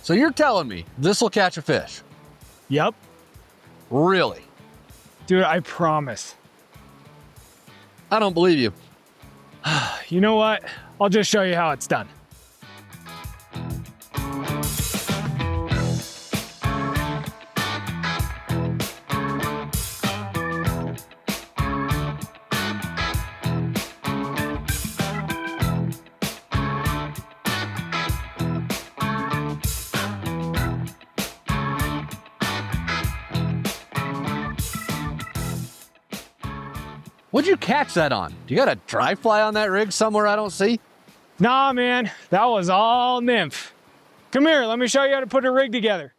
So you're telling me this will catch a fish? Yep. Really? Dude, I promise. I don't believe you. You know what? I'll just show you how it's done. What'd you catch that on? Do you got a dry fly on that rig somewhere I don't see? Nah, man, that was all nymph. Come here, let me show you how to put a rig together.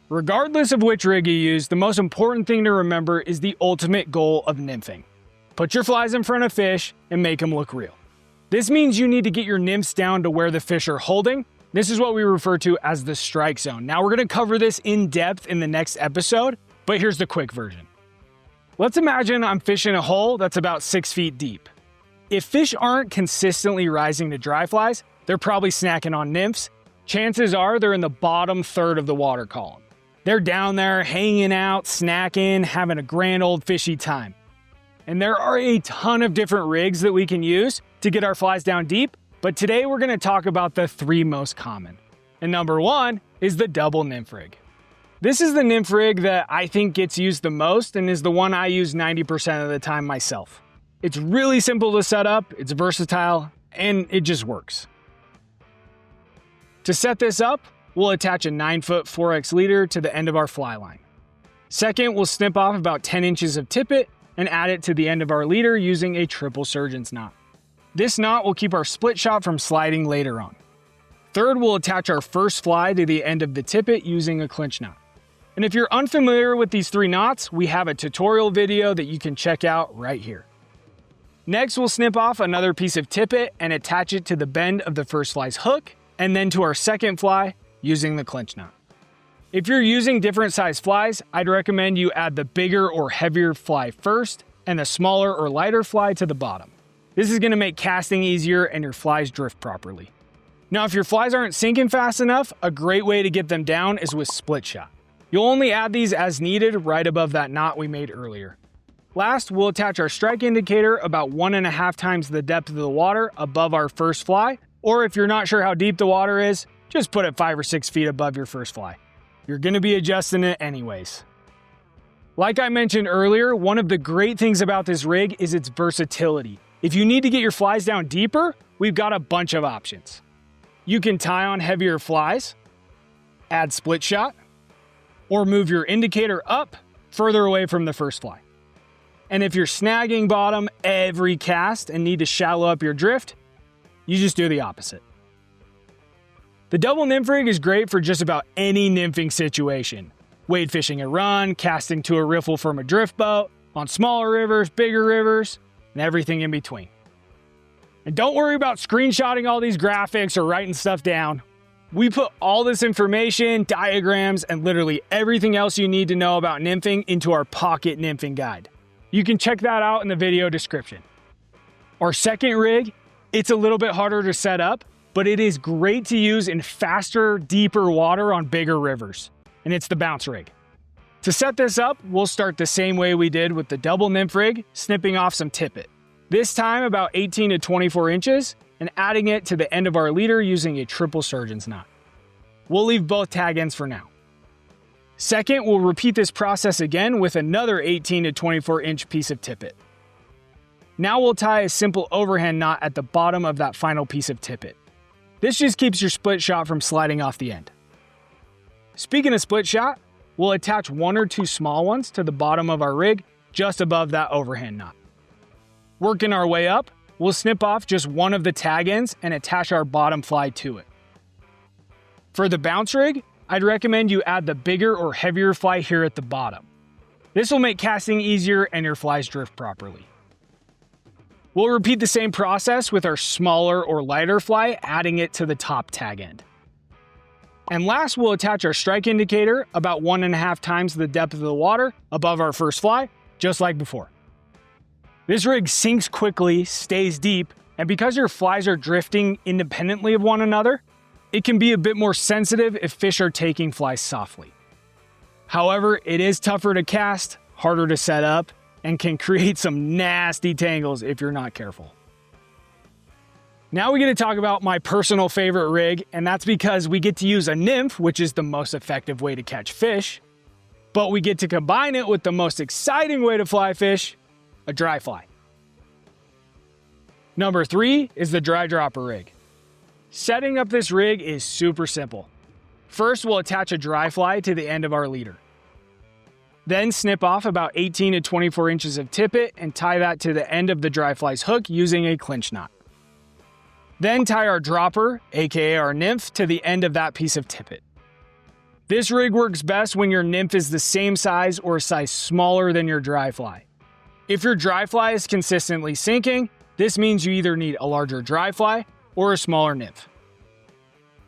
Regardless of which rig you use, the most important thing to remember is the ultimate goal of nymphing. Put your flies in front of fish and make them look real. This means you need to get your nymphs down to where the fish are holding. This is what we refer to as the strike zone. Now we're going to cover this in depth in the next episode, but here's the quick version. Let's imagine I'm fishing a hole that's about 6 feet deep. If fish aren't consistently rising to dry flies, they're probably snacking on nymphs. Chances are they're in the bottom third of the water column. They're down there hanging out, snacking, having a grand old fishy time. And there are a ton of different rigs that we can use to get our flies down deep, but today we're going to talk about the 3 most common. And number 1 is the double nymph rig. This is the nymph rig that I think gets used the most and is the one I use 90% of the time myself. It's really simple to set up, it's versatile, and it just works. To set this up, we'll attach a 9-foot 4X leader to the end of our fly line. Second, we'll snip off about 10 inches of tippet and add it to the end of our leader using a triple surgeon's knot. This knot will keep our split shot from sliding later on. Third, we'll attach our first fly to the end of the tippet using a clinch knot. And if you're unfamiliar with these 3 knots, we have a tutorial video that you can check out right here. Next, we'll snip off another piece of tippet and attach it to the bend of the first fly's hook, and then to our second fly using the clinch knot. If you're using different size flies, I'd recommend you add the bigger or heavier fly first and the smaller or lighter fly to the bottom. This is going to make casting easier and your flies drift properly. Now, if your flies aren't sinking fast enough, a great way to get them down is with split shot. You'll only add these as needed right above that knot we made earlier. Last, we'll attach our strike indicator about 1.5 times the depth of the water above our first fly, or if you're not sure how deep the water is, just put it 5 or 6 feet above your first fly. You're going to be adjusting it anyways. Like I mentioned earlier, one of the great things about this rig is its versatility. If you need to get your flies down deeper, we've got a bunch of options. You can tie on heavier flies, add split shot, or move your indicator up further away from the first fly. And if you're snagging bottom every cast and need to shallow up your drift, you just do the opposite. The double nymph rig is great for just about any nymphing situation. Wade fishing a run, casting to a riffle from a drift boat, on smaller rivers, bigger rivers, and everything in between. And don't worry about screenshotting all these graphics or writing stuff down. We put all this information, diagrams, and literally everything else you need to know about nymphing into our pocket nymphing guide. You can check that out in the video description. Our second rig, it's a little bit harder to set up, but it is great to use in faster, deeper water on bigger rivers, and it's the bounce rig. To set this up, we'll start the same way we did with the double nymph rig, snipping off some tippet. This time about 18 to 24 inches, and adding it to the end of our leader using a triple surgeon's knot. We'll leave both tag ends for now. Second, we'll repeat this process again with another 18 to 24 inch piece of tippet. Now we'll tie a simple overhand knot at the bottom of that final piece of tippet. This just keeps your split shot from sliding off the end. Speaking of split shot, we'll attach 1 or 2 small ones to the bottom of our rig just above that overhand knot. Working our way up, we'll snip off just one of the tag ends and attach our bottom fly to it. For the bounce rig, I'd recommend you add the bigger or heavier fly here at the bottom. This will make casting easier and your flies drift properly. We'll repeat the same process with our smaller or lighter fly, adding it to the top tag end. And last, we'll attach our strike indicator about 1.5 times the depth of the water above our first fly, just like before. This rig sinks quickly, stays deep, and because your flies are drifting independently of one another, it can be a bit more sensitive if fish are taking flies softly. However, it is tougher to cast, harder to set up, and can create some nasty tangles if you're not careful. Now we get to talk about my personal favorite rig, and that's because we get to use a nymph, which is the most effective way to catch fish, but we get to combine it with the most exciting way to fly fish, a dry fly. Number 3 is the dry dropper rig. Setting up this rig is super simple. First, we'll attach a dry fly to the end of our leader. Then snip off about 18 to 24 inches of tippet and tie that to the end of the dry fly's hook using a clinch knot. Then tie our dropper, aka our nymph, to the end of that piece of tippet. This rig works best when your nymph is the same size or a size smaller than your dry fly. If your dry fly is consistently sinking, this means you either need a larger dry fly or a smaller nymph.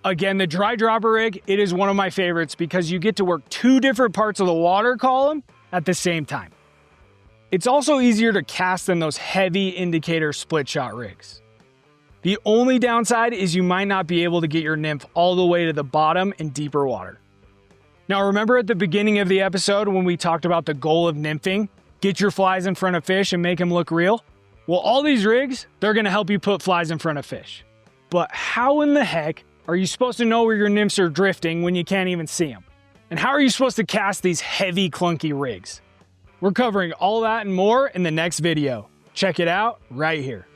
Again, the dry dropper rig, it is one of my favorites because you get to work 2 different parts of the water column at the same time. It's also easier to cast than those heavy indicator split shot rigs. The only downside is you might not be able to get your nymph all the way to the bottom in deeper water. Now remember at the beginning of the episode when we talked about the goal of nymphing? Get your flies in front of fish and make them look real? Well, all these rigs, they're gonna help you put flies in front of fish. But how in the heck are you supposed to know where your nymphs are drifting when you can't even see them? And how are you supposed to cast these heavy, clunky rigs? We're covering all that and more in the next video. Check it out right here.